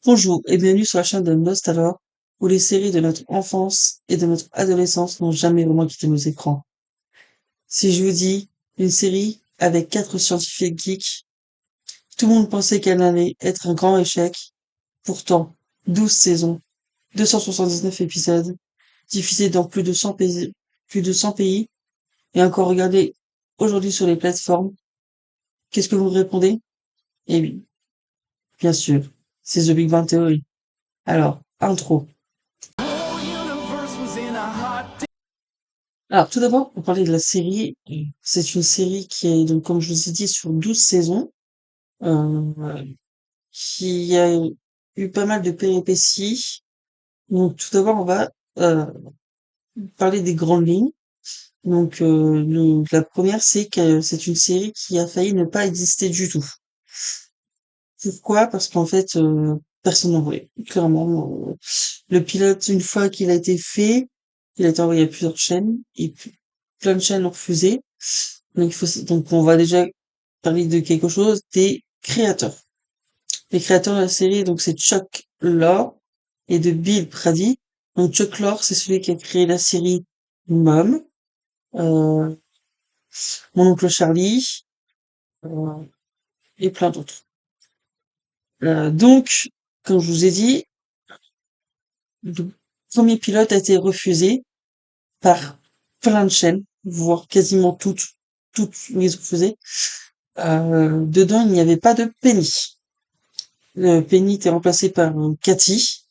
Bonjour et bienvenue sur la chaîne de Nostalor, où les séries de notre enfance et de notre adolescence n'ont jamais vraiment quitté nos écrans. Si je vous dis une série avec 4 scientifiques geeks, tout le monde pensait qu'elle allait être un grand échec. Pourtant, 12 saisons, 279 épisodes, diffusés dans plus de 100 pays, et encore regardés aujourd'hui sur les plateformes. Qu'est-ce que vous me répondez? Eh oui, bien sûr, c'est The Big Bang Theory. Alors, intro. Alors, tout d'abord, pour parler de la série, c'est une série qui est, donc, comme je vous ai dit, sur 12 saisons, euh, qui a eu pas mal de péripéties. Donc, tout d'abord, on va euh, parler des grandes lignes. Donc, la première, c'est que c'est une série qui a failli ne pas exister du tout. Pourquoi? Parce qu'en fait, personne n'en voulait. Clairement, le pilote, une fois qu'il a été fait, il a été envoyé à plusieurs chaînes, et plein de chaînes ont refusé. Donc on va déjà parler de quelque chose, des créateurs. Les créateurs de la série, donc c'est Chuck Lorre et de Bill Prady. Donc Chuck Lorre, c'est celui qui a créé la série Mom, euh, Mon oncle Charlie, euh, et plein d'autres. Donc, comme je vous ai dit, le premier pilote a été refusé par plein de chaînes, voire quasiment toutes les ont refusé. Dedans, il n'y avait pas de Penny. Penny était remplacé par Cathy.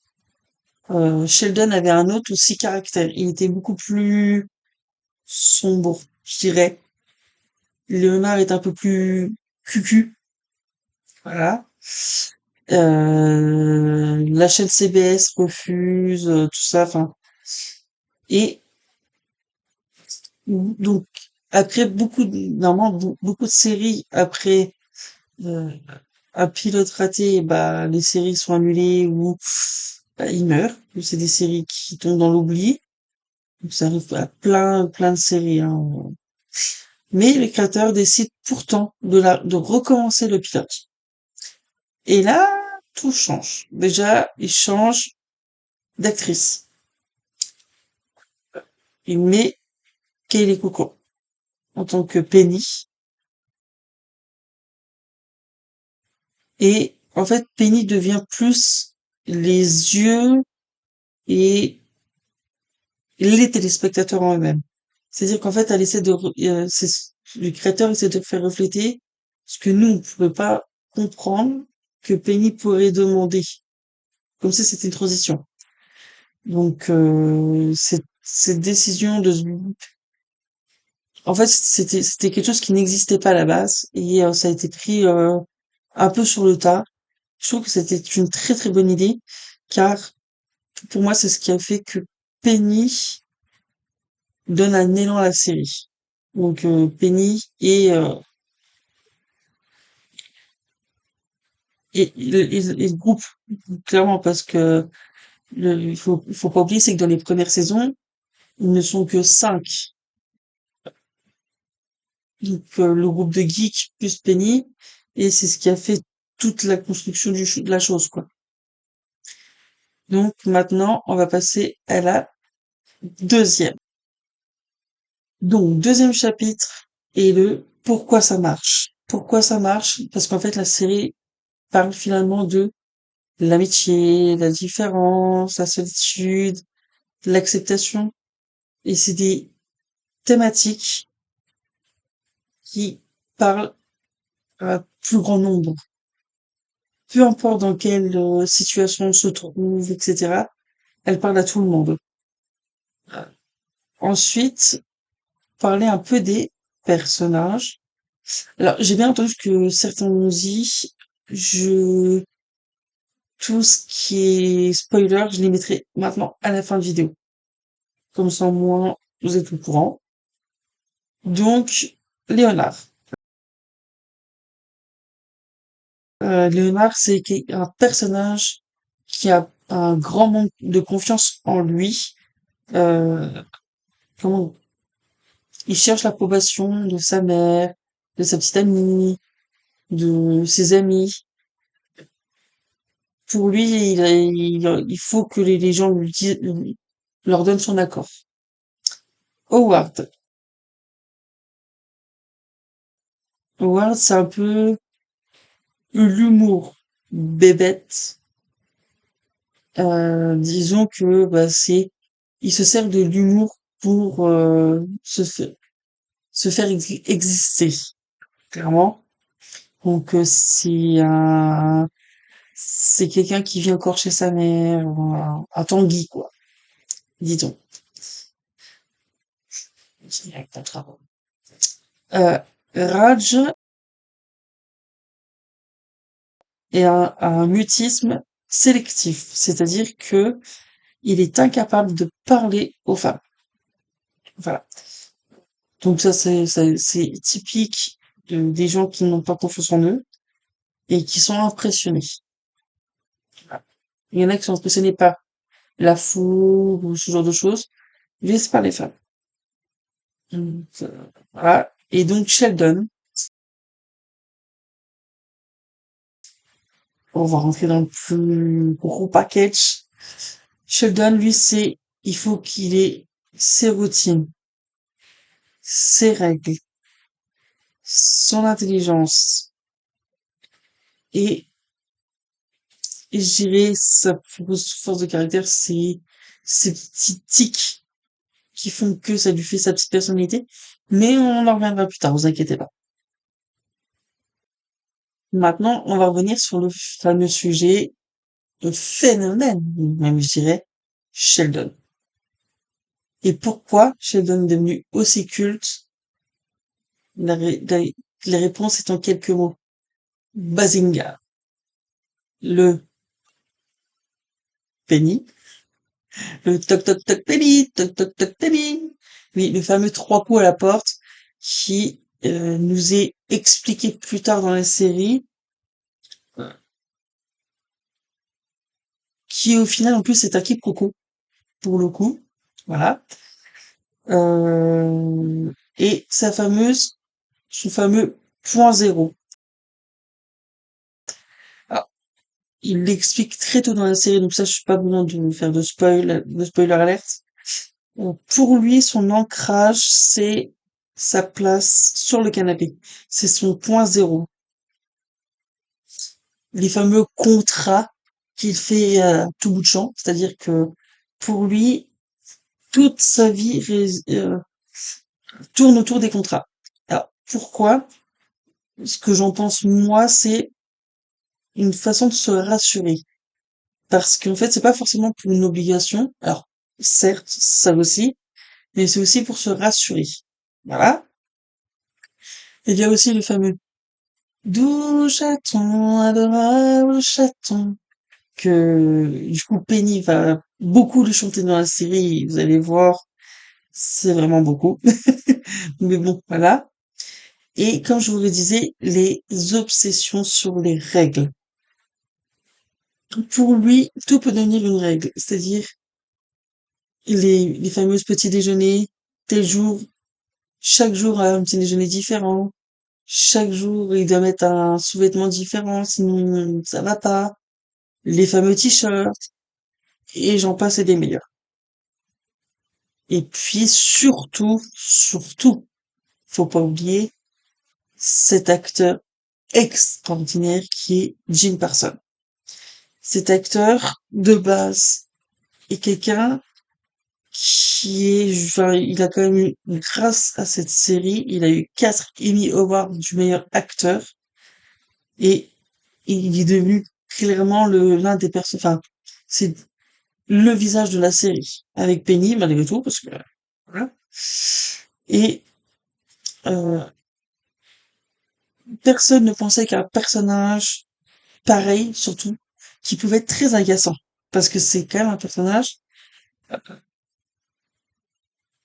Sheldon avait un autre aussi caractère. Il était beaucoup plus sombre, je dirais. Léonard est un peu plus cucu. Voilà. La chaîne CBS refuse, tout ça. Enfin, et donc après normalement beaucoup de séries après euh, un pilote raté, bah les séries sont annulées ou bah, ils meurent. C'est des séries qui tombent dans l'oubli. Donc ça arrive à plein de séries, hein. Mais les créateurs décident pourtant de recommencer le pilote. Et là, tout change. Déjà, ils changent d'actrice. Il met Kaylee Cuoco en tant que Penny. Et en fait, Penny devient plus les yeux et les téléspectateurs en eux-mêmes. C'est-à-dire qu'en fait, elle essaie le créateur essaie de faire refléter ce que nous, on ne pouvait pas comprendre que Penny pourrait demander. Comme si c'était une transition. Donc, cette décision en fait, c'était quelque chose qui n'existait pas à la base et ça a été pris un peu sur le tas. Je trouve que c'était une très très bonne idée car pour moi, c'est ce qui a fait que Penny donne un élan à la série. Donc Penny et le groupe clairement parce que il faut pas oublier c'est que dans les premières saisons ils ne sont que 5. Donc le groupe de geeks plus Penny et c'est ce qui a fait toute la construction de la chose quoi. Donc maintenant on va passer à la deuxième. Donc deuxième chapitre et le pourquoi ça marche. Pourquoi ça marche? Parce qu'en fait la série parle finalement de l'amitié, la différence, la solitude, l'acceptation. Et c'est des thématiques qui parlent à un plus grand nombre. Peu importe dans quelle situation on se trouve, etc. Elle parle à tout le monde. Ensuite, parler un peu des personnages. Alors, j'ai bien entendu que certains m'ont dit, je, tout ce qui est spoiler, je les mettrai maintenant à la fin de vidéo. Comme ça, au moins, vous êtes au courant. Donc, Léonard. Léonard, c'est un personnage qui a un grand manque de confiance en lui. Euh, comment il cherche l'approbation de sa mère, de sa petite amie, de ses amis. Pour lui, il faut que les gens leur donnent son accord. Howard. Howard, c'est un peu l'humour bébête. Disons que bah, il se sert de l'humour pour se faire exister, clairement. Donc c'est quelqu'un qui vit encore chez sa mère, un Tanguy quoi, disons. Euh, Raj est un mutisme sélectif, c'est-à-dire que il est incapable de parler aux femmes. Voilà. Donc ça, c'est typique des gens qui n'ont pas confiance en eux et qui sont impressionnés. Voilà. Il y en a qui sont impressionnés par la foule ou ce genre de choses, mais c'est pas les femmes. Donc, voilà. Et donc Sheldon, on va rentrer dans le plus gros package. Sheldon, lui, il faut qu'il ait ses routines, ses règles, son intelligence et, et je dirais sa plus grosse force de caractère, c'est ces petits tics qui font que ça lui fait sa petite personnalité. Mais on en reviendra plus tard, vous inquiétez pas. Maintenant, on va revenir sur le fameux sujet, le phénomène, même je dirais, Sheldon. Et pourquoi Sheldon est devenu aussi culte? La réponse est en quelques mots. Bazinga. Le penny. Le toc toc toc penny, toc toc toc penny. Oui, le fameux trois coups à la porte qui nous est expliqué plus tard dans la série, qui au final en plus est un quiproquo pour le coup. Voilà. Et son fameux point zéro. Alors, il l'explique très tôt dans la série, donc ça, je suis pas besoin de faire de spoiler alerte. Pour lui, son ancrage, c'est sa place sur le canapé. C'est son point zéro. Les fameux contrats qu'il fait à tout bout de champ, c'est-à-dire que pour lui, toute sa vie tourne autour des contrats. Alors, pourquoi? Ce que j'en pense moi, c'est une façon de se rassurer. Parce qu'en fait, c'est pas forcément pour une obligation. Alors, certes, ça aussi, mais c'est aussi pour se rassurer. Voilà. Il y a aussi le fameux doux chaton, adorable chaton, que du coup Penny va beaucoup le chanter dans la série, vous allez voir, c'est vraiment beaucoup. Mais bon, voilà. Et comme je vous le disais, les obsessions sur les règles. Pour lui, tout peut devenir une règle, c'est-à-dire les fameuses petits déjeuners, tel jour, chaque jour a un petit déjeuner différent, chaque jour il doit mettre un sous-vêtement différent, sinon ça va pas, les fameux t-shirts, et j'en passe et des meilleurs. Et puis surtout, faut pas oublier cet acteur extraordinaire qui est Jim Parsons. Cet acteur, de base, est quelqu'un enfin, il a quand même eu, grâce à cette série, il a eu 4 Emmy Awards du meilleur acteur et il est devenu clairement l'un des personnes, enfin, c'est le visage de la série avec Penny malgré tout parce que voilà. Et euh, personne ne pensait qu'un personnage pareil, surtout, qui pouvait être très agaçant parce que c'est quand même un personnage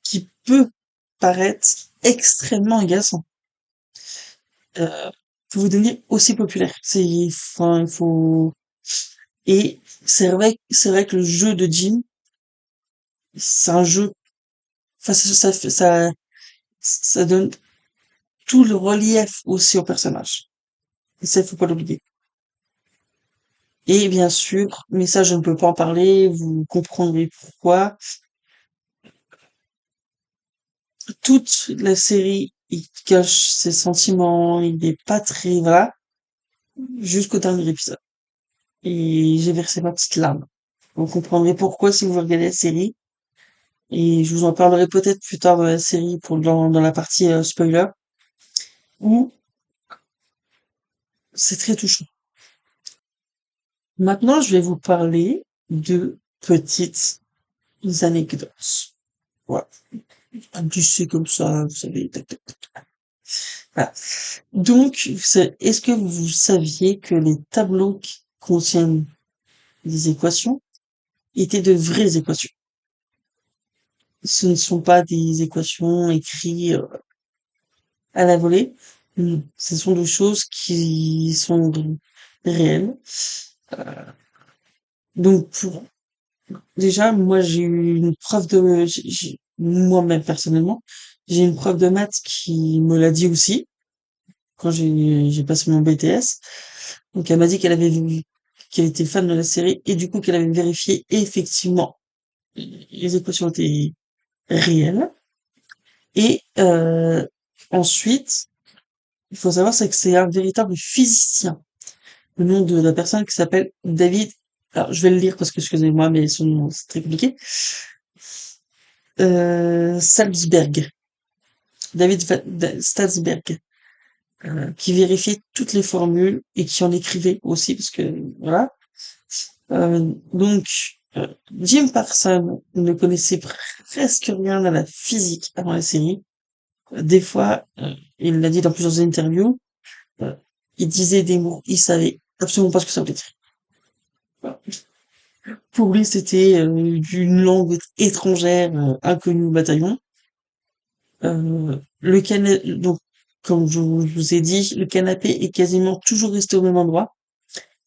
qui peut paraître extrêmement agaçant. euh, pour vous devenir aussi populaire. Enfin, il faut, et c'est vrai que le jeu de Jim, c'est un jeu, enfin, ça donne tout le relief aussi au personnage. Et ça, il faut pas l'oublier. Et bien sûr, mais ça je ne peux pas en parler, vous comprendrez pourquoi, toute la série, il cache ses sentiments, il n'est pas très vrai, jusqu'au dernier épisode. Et j'ai versé ma petite larme. Vous comprendrez pourquoi si vous regardez la série. Et je vous en parlerai peut-être plus tard dans la série pour dans la partie spoiler, où c'est très touchant. Maintenant, je vais vous parler de petites anecdotes. Voilà. Du c'est comme ça, vous savez. Tac, tac, tac. Voilà. Donc, est-ce que vous saviez que les tableaux qui contiennent des équations étaient de vraies équations? Ce ne sont pas des équations écrites à la volée. Non. Ce sont des choses qui sont réelles. Euh, donc, déjà, moi, j'ai eu une prof de, moi-même personnellement, j'ai une prof de maths qui me l'a dit aussi quand j'ai passé mon BTS. Donc, elle m'a dit qu'elle avait vu, qu'elle était fan de la série et du coup qu'elle avait vérifié et effectivement les équations étaient réelles. Et ensuite, il faut savoir c'est que c'est un véritable physicien. Le nom de la personne qui s'appelle David. Alors, je vais le lire parce que excusez-moi, mais son nom c'est très compliqué. Salzberg. Salzberg, qui vérifiait toutes les formules et qui en écrivait aussi parce que voilà. Donc, Jim Parsons ne connaissait presque rien à la physique avant la série. Des fois, il l'a dit dans plusieurs interviews, euh, il disait des mots, il savait absolument pas ce que ça voulait dire. Voilà. Pour lui, c'était d'une langue étrangère inconnue au bataillon. Donc, comme je vous ai dit, le canapé est quasiment toujours resté au même endroit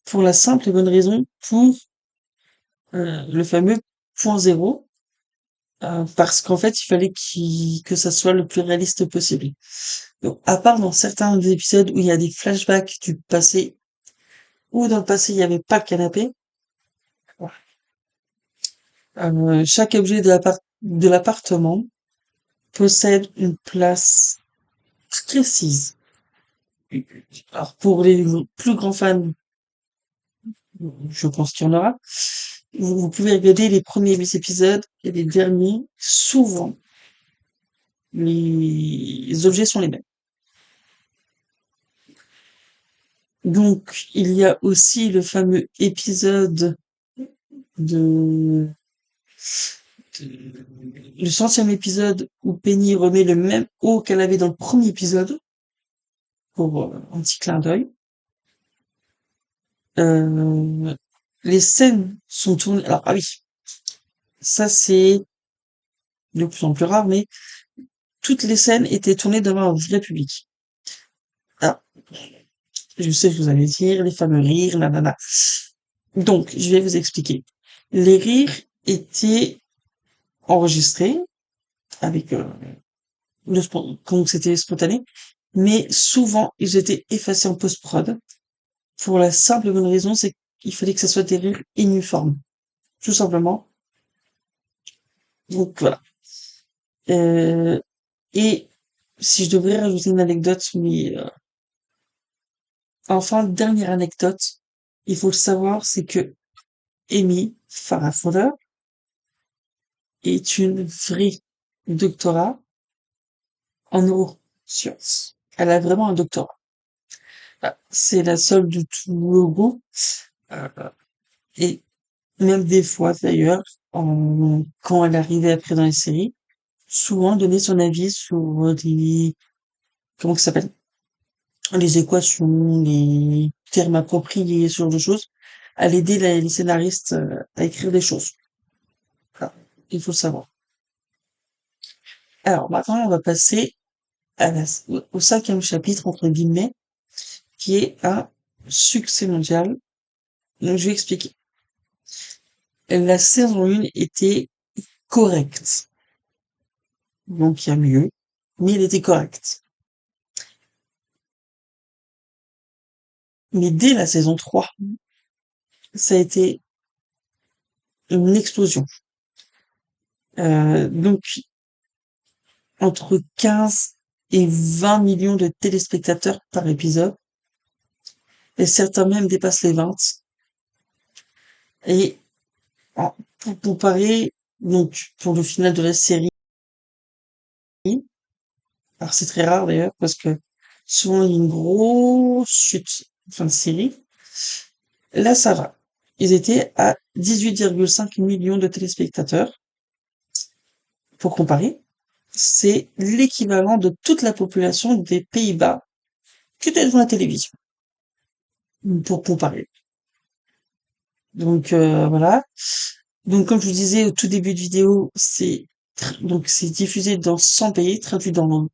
pour la simple et bonne raison pour le fameux point zéro, parce qu'en fait, il fallait que ça soit le plus réaliste possible. Donc, à part dans certains épisodes où il y a des flashbacks du passé, ou dans le passé il n'y avait pas de canapé, chaque objet de l'appartement possède une place précise. Alors pour les plus grands fans, je pense qu'il y en aura, vous pouvez regarder les premiers 8 épisodes et les derniers, souvent, les objets sont les mêmes. Donc, il y a aussi le fameux épisode de, le centième épisode où Penny remet le même haut qu'elle avait dans le premier épisode, pour un petit clin d'œil. Euh, les scènes sont tournées, alors, ah oui, ça c'est de plus en plus rare, mais toutes les scènes étaient tournées devant un vrai public. Ah, je sais ce que vous allez dire, les fameux rires, nanana. Donc, je vais vous expliquer. Les rires étaient enregistrés avec quand c'était spontané, mais souvent ils étaient effacés en post-prod pour la simple et bonne raison, c'est qu'il fallait que ça soit des rires uniformes, tout simplement. Donc voilà. Euh, et si je devrais rajouter une anecdote, mais enfin dernière anecdote, il faut le savoir, c'est que Amy Farrah Fowler est une vraie doctorat en neurosciences. Elle a vraiment un doctorat. Ah, c'est la seule de tout le groupe. Euh, et même des fois, d'ailleurs, quand elle arrivait après dans les séries, souvent donner son avis sur les, comment ça s'appelle? Les équations, les termes appropriés, ce genre de choses, à l'aider les scénaristes à écrire des choses. Voilà. Il faut le savoir. Alors, maintenant, on va passer au cinquième chapitre, entre guillemets, qui est un succès mondial. Donc, je vais expliquer. La saison 1 était correcte. Donc, il y a mieux, mais elle était correcte. Mais dès la saison 3, ça a été une explosion. Donc entre 15 et 20 millions de téléspectateurs par épisode, et certains même dépassent les 20. Et pour comparer, donc pour le final de la série, alors c'est très rare d'ailleurs parce que souvent il y a une grosse chute en fin de série. Là, ça va. Ils étaient à 18,5 millions de téléspectateurs. Pour comparer, c'est l'équivalent de toute la population des Pays-Bas qui était devant la télévision. Pour comparer. Donc voilà. Donc comme je vous disais au tout début de vidéo, c'est diffusé dans 100 pays, traduit dans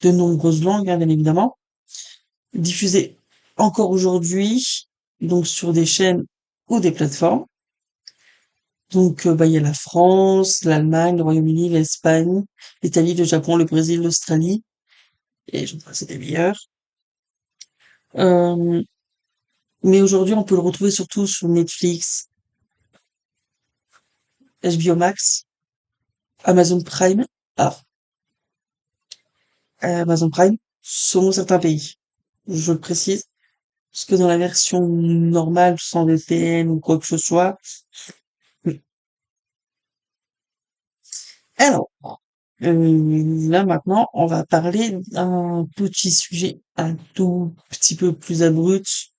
de nombreuses langues, hein, bien évidemment, diffusé encore aujourd'hui, donc sur des chaînes ou des plateformes. Donc bah il y a la France, l'Allemagne, le Royaume-Uni, l'Espagne, l'Italie, le Japon, le Brésil, l'Australie, et je crois que c'est des meilleurs. Euh, mais aujourd'hui on peut le retrouver surtout sur Netflix, HBO Max, Amazon Prime. Ah, Amazon Prime, selon certains pays. Je le précise, parce que dans la version normale, sans VPN ou quoi que ce soit. Alors, là maintenant, on va parler d'un petit sujet un tout petit peu plus abrupt,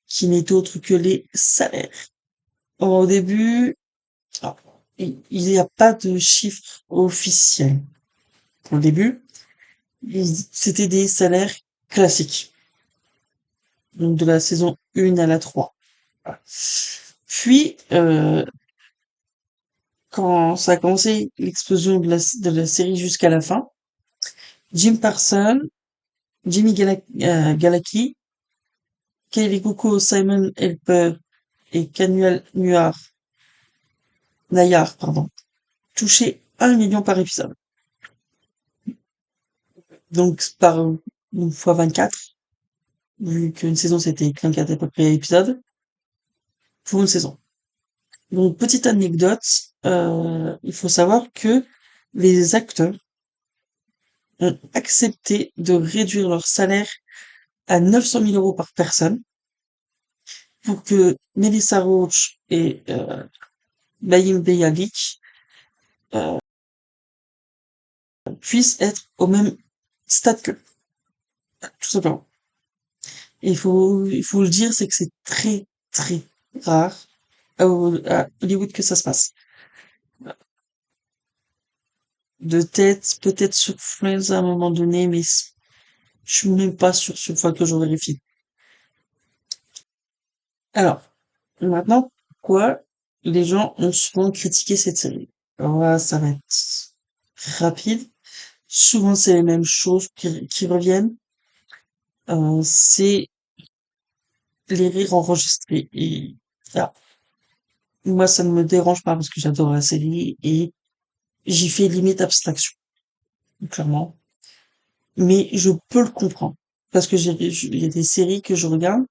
qui n'est autre que les salaires. Au début, alors, il n'y a pas de chiffre officiel. Au début, c'était des salaires classiques, donc de la saison 1 à la 3. Voilà. Puis, quand ça a commencé l'explosion de la série jusqu'à la fin, Jim Parsons, Jimmy Galaki, Kaylee Cuoco, Simon Helper et Kanuel Nayar, pardon, touchaient 1 million par épisode. Donc, par une fois 24, vu qu'une saison c'était 24 à peu près épisodes, pour une saison. Donc, petite anecdote, il faut savoir que les acteurs ont accepté de réduire leur salaire à 900 000 euros par personne pour que Melissa Roach et Mayim Bialik puissent être au même stade qu'eux, tout simplement. Et il faut le dire, c'est que c'est très, très rare à Hollywood que ça se passe. De tête, peut-être sur Friends à un moment donné, mais je suis même pas sûr sur fois que je vérifie. Alors, maintenant, pourquoi les gens ont souvent critiqué cette série? Alors là, ça va être rapide. Souvent, c'est les mêmes choses qui reviennent. C'est les rires enregistrés. Et ah, moi, ça ne me dérange pas parce que j'adore la série et j'y fais limite abstraction, clairement. Mais je peux le comprendre parce que il y a des séries que je regarde.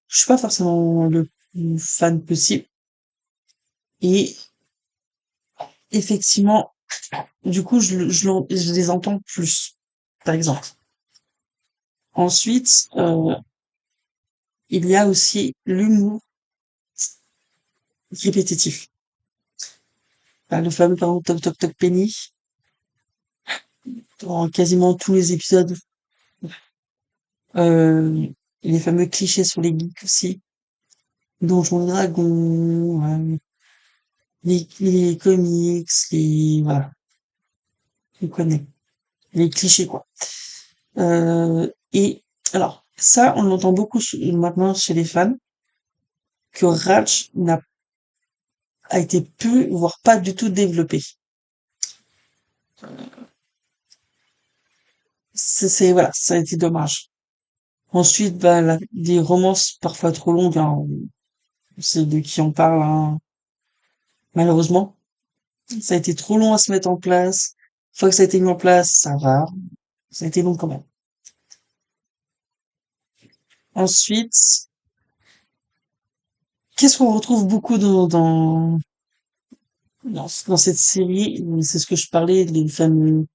Je suis pas forcément le plus fan possible et effectivement, du coup, je les entends plus, par exemple. Ensuite, il y a aussi l'humour répétitif. Le fameux, par exemple, Toc Toc Toc Penny, dans quasiment tous les épisodes. Euh, les fameux clichés sur les geeks aussi. Donjons et Dragons, les comics, voilà, on connaît. Les clichés, quoi. Et, alors, ça, on l'entend beaucoup maintenant chez les fans, que Raj a été peu, voire pas du tout développé. Voilà, ça a été dommage. Ensuite, bah, des romances parfois trop longues, hein, c'est de qui on parle, hein, malheureusement. Ça a été trop long à se mettre en place. Une fois que ça a été mis en place, ça va. Ça a été long quand même. Ensuite, Qu'est-ce qu'on retrouve beaucoup dans cette série? C'est ce que je parlais, les fameux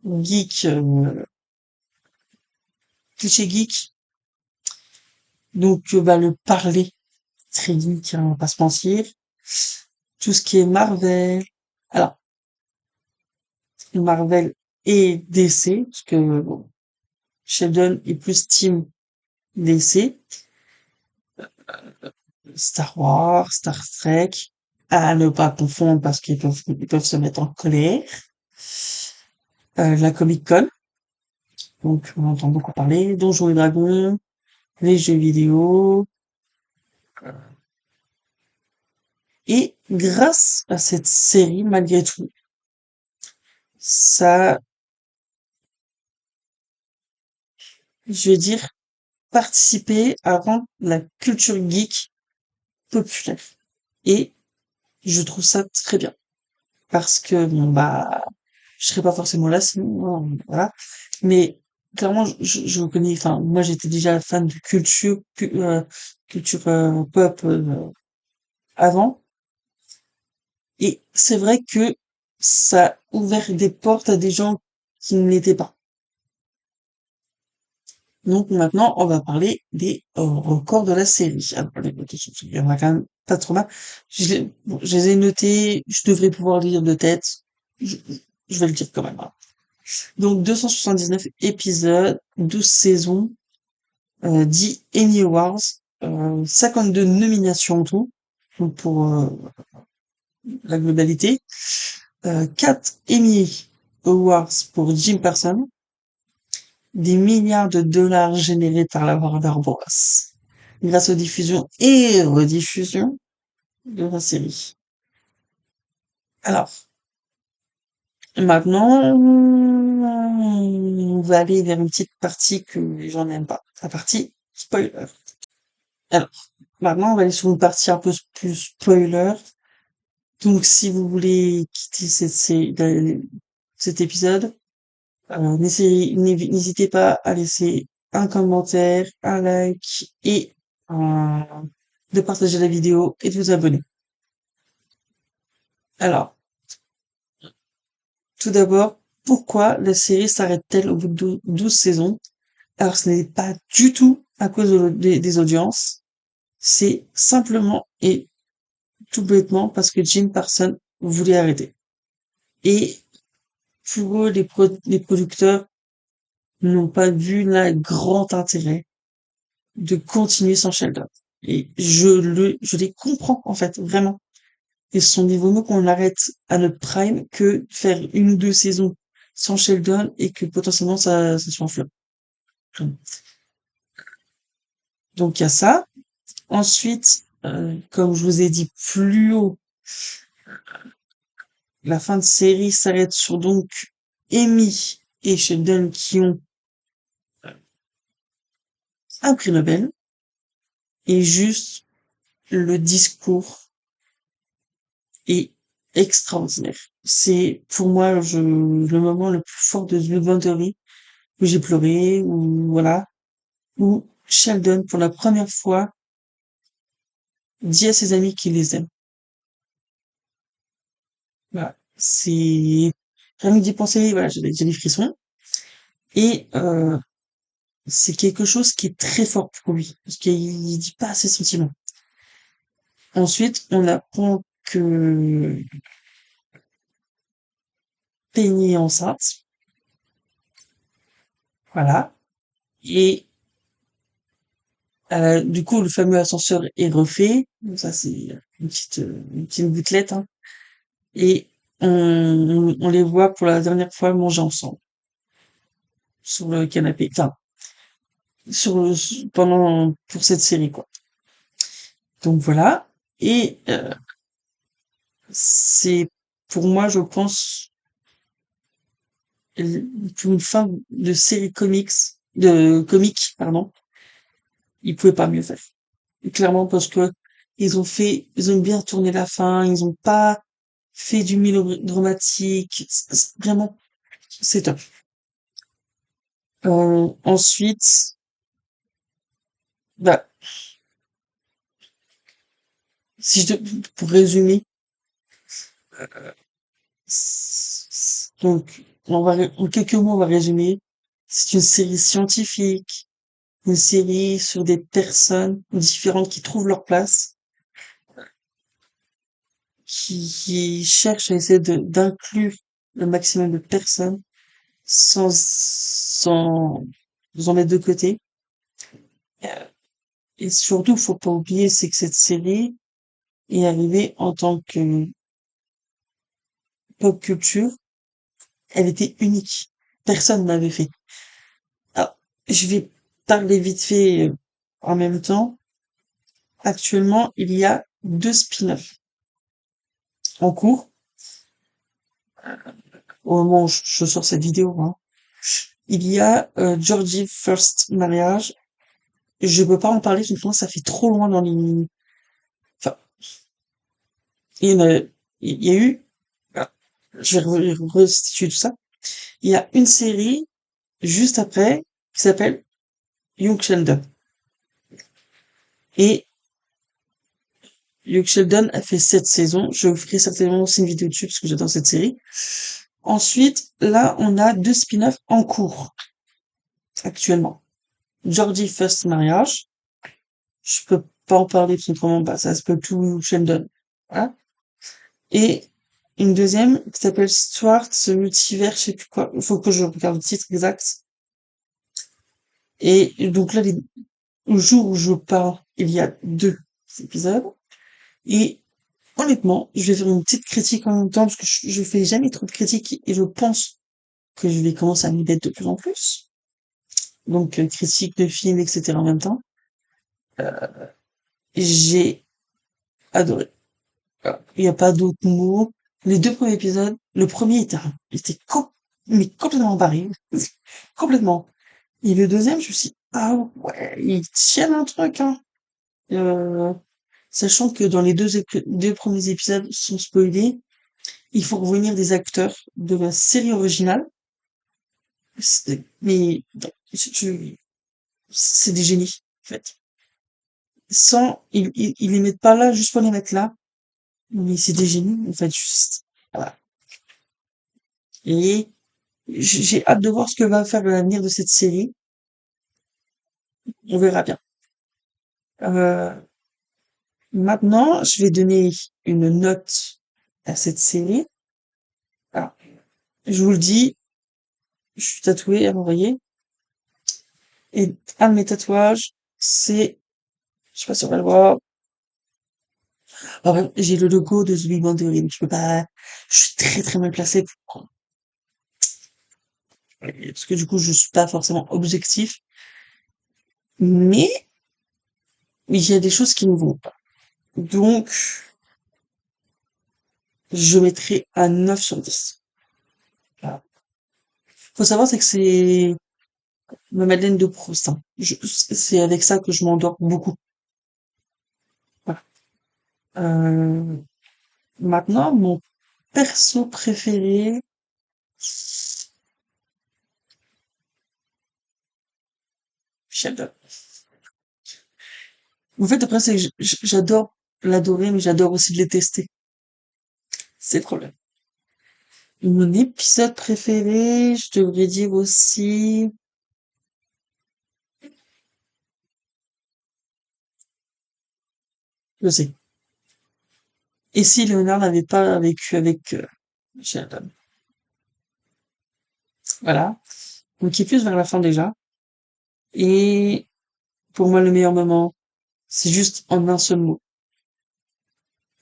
geeks, clichés geeks. Donc, bah, le parler, très geek, hein, on va pas se mentir. Tout ce qui est Marvel. Alors, Marvel et DC, parce que bon, Sheldon est plus team DC. Star Wars, Star Trek, à ne pas confondre parce qu'ils peuvent se mettre en colère. La Comic Con, donc on entend beaucoup parler, Donjons et Dragons, les jeux vidéo, et grâce à cette série, malgré tout, ça, je vais dire, participé à rendre la culture geek populaire. Et je trouve ça très bien. Parce que, bon, bah, je serais pas forcément là sinon, hein, voilà. Mais clairement, je connais, enfin, moi j'étais déjà fan de culture pop avant, et c'est vrai que ça a ouvert des portes à des gens qui ne l'étaient pas. Donc maintenant, on va parler des records de la série. Alors, il y en a quand même pas trop mal. Bon, je les ai notés, je devrais pouvoir lire de tête. Je, je vais le dire quand même, hein. Donc 279 épisodes, 12 saisons, 10 Emmy Awards, 52 nominations en tout, donc pour la globalité, 4 Emmy Awards pour Jim Parsons, des milliards de dollars générés par la Warner Bros. Grâce aux diffusions et rediffusions de la série. Alors, maintenant, on va aller vers une petite partie que les gens n'aiment pas, la partie spoiler. Alors, maintenant, on va aller sur une partie un peu plus spoiler. Donc, si vous voulez quitter cet épisode, n'hésitez pas à laisser un commentaire, un like et de partager la vidéo et de vous abonner. Alors, tout d'abord, pourquoi la série s'arrête-t-elle au bout de 12 saisons? Alors, ce n'est pas du tout à cause des audiences. C'est simplement et tout bêtement parce que Jim Parsons voulait arrêter. Et pour eux, les producteurs n'ont pas vu là grand intérêt de continuer sans Sheldon. Et je les comprends, en fait, vraiment. Ils se sont dit, vaut mieux qu'on arrête à notre prime que de faire une ou deux saisons sans Sheldon et que potentiellement ça soit un flop. Donc, il y a ça. Ensuite, comme je vous ai dit plus haut, la fin de série s'arrête sur donc Amy et Sheldon qui ont un prix Nobel et juste le discours est extraordinaire. C'est pour moi le moment le plus fort de The Big Bang Theory où j'ai pleuré, ou voilà, où Sheldon pour la première fois dit à ses amis qu'il les aime. Voilà, c'est rien que d'y penser, voilà, j'ai des frissons et c'est quelque chose qui est très fort pour lui parce qu'il dit pas ses sentiments. Ensuite, on apprend que Penny est enceinte, voilà, et du coup, le fameux ascenseur est refait. Donc ça, c'est une petite boutelette, hein. Et on les voit pour la dernière fois manger ensemble sur le canapé. Enfin, pour cette série, quoi. Donc voilà. Et c'est pour moi, je pense, pour une fin de série comique, pardon, ils pouvaient pas mieux faire. Clairement parce que ils ont bien tourné la fin, ils ont pas fait du mélodramatique. Vraiment, c'est top. Ensuite, bah, Si je pour résumer, donc, en quelques mots, on va résumer. C'est une série scientifique, une série sur des personnes différentes qui trouvent leur place, qui cherchent à essayer d'inclure le maximum de personnes sans en mettre de côté. Et surtout, faut pas oublier, c'est que cette série est arrivée en tant que pop culture. Elle était unique. Personne n'avait fait. Alors, je vais parler vite fait en même temps. Actuellement, il y a 2 spin-offs en cours, au moment où je sors cette vidéo, hein. Il y a Georgie First Marriage. Je peux pas en parler, sinon ça fait trop loin dans les... Enfin, il y en a, il y a eu... ah, je vais restituer tout ça. Il y a une série juste après qui s'appelle Young Sheldon. Et Young Sheldon a fait 7 saisons. Je vous ferai certainement aussi une vidéo dessus parce que j'adore cette série. Ensuite, là, on a 2 spin-offs en cours actuellement. Georgie First Marriage. Je peux pas en parler parce qu'autrement, bah, ça s'appelle tout Sheldon. Voilà. Et une deuxième qui s'appelle Stuart, ce multivers, je sais plus quoi. Il faut que je regarde le titre exact. Et donc là, le jour où je parle, il y a 2 épisodes. Et honnêtement, je vais faire une petite critique en même temps parce que je fais jamais trop de critiques et je pense que je vais commencer à m'y mettre de plus en plus. Donc, critique de films, etc. en même temps. J'ai adoré. Voilà. Il n'y a pas d'autres mots. Les 2 premiers épisodes, le premier était mais complètement barré. Complètement. Et le deuxième, je me suis dit, ah ouais, ils tiennent un truc, hein. Euh, Sachant que dans les 2 premiers épisodes sont spoilés, il faut revenir des acteurs de la série originale. Mais c'est des génies, en fait. Ils les mettent pas là juste pour les mettre là, mais c'est des génies, en fait, juste. Voilà. Et j'ai hâte de voir ce que va faire l'avenir de cette série. On verra bien. Euh, Maintenant, je vais donner une note à cette série. Alors, je vous le dis, je suis tatoué à l'oreiller. Et un de mes tatouages, c'est, je sais pas si on va le voir. Alors, j'ai le logo de The Big Bang Theory, donc je peux pas, je suis très très mal placé pour, parce que du coup, je suis pas forcément objectif. Mais, il y a des choses qui ne vont pas. Donc, je mettrai un 9 sur 10. Voilà. Faut savoir, c'est que c'est ma Madeleine de Proust, hein. C'est avec ça que je m'endors beaucoup. Voilà. Euh, Maintenant, mon perso préféré, Sheldon. En fait, après, c'est que j'adore l'adorer, mais j'adore aussi le détester. C'est le problème. Mon épisode préféré, je devrais dire aussi, je sais. Et si Léonard n'avait pas vécu avec Sheldon. Voilà. Donc, qui est plus vers la fin déjà. Et pour moi, le meilleur moment, c'est juste en un seul mot.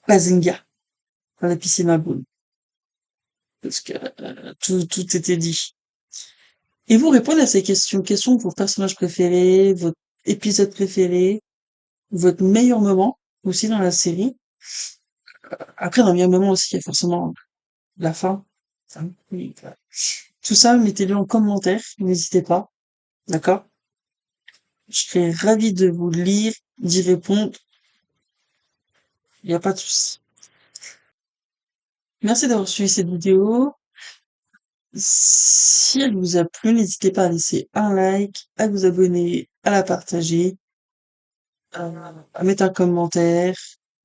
Bazinga. Dans la piscine à boules. Parce que tout était dit. Et vous répondez à ces questions. Quels sont vos personnages préférés, votre épisode préféré, votre meilleur moment aussi dans la série. Après, dans le meilleur moment aussi, il y a forcément la fin. Hein, oui, voilà. Tout ça, mettez-le en commentaire. N'hésitez pas. D'accord? Je serais ravi de vous lire, d'y répondre. Il n'y a pas de souci. Merci d'avoir suivi cette vidéo. Si elle vous a plu, n'hésitez pas à laisser un like, à vous abonner, à la partager, à mettre un commentaire.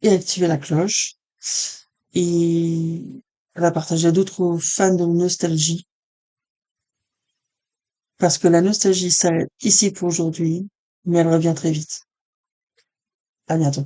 et activer la cloche et la partager à d'autres fans de nostalgie parce que la nostalgie s'arrête ici pour aujourd'hui, mais elle revient très vite. À bientôt.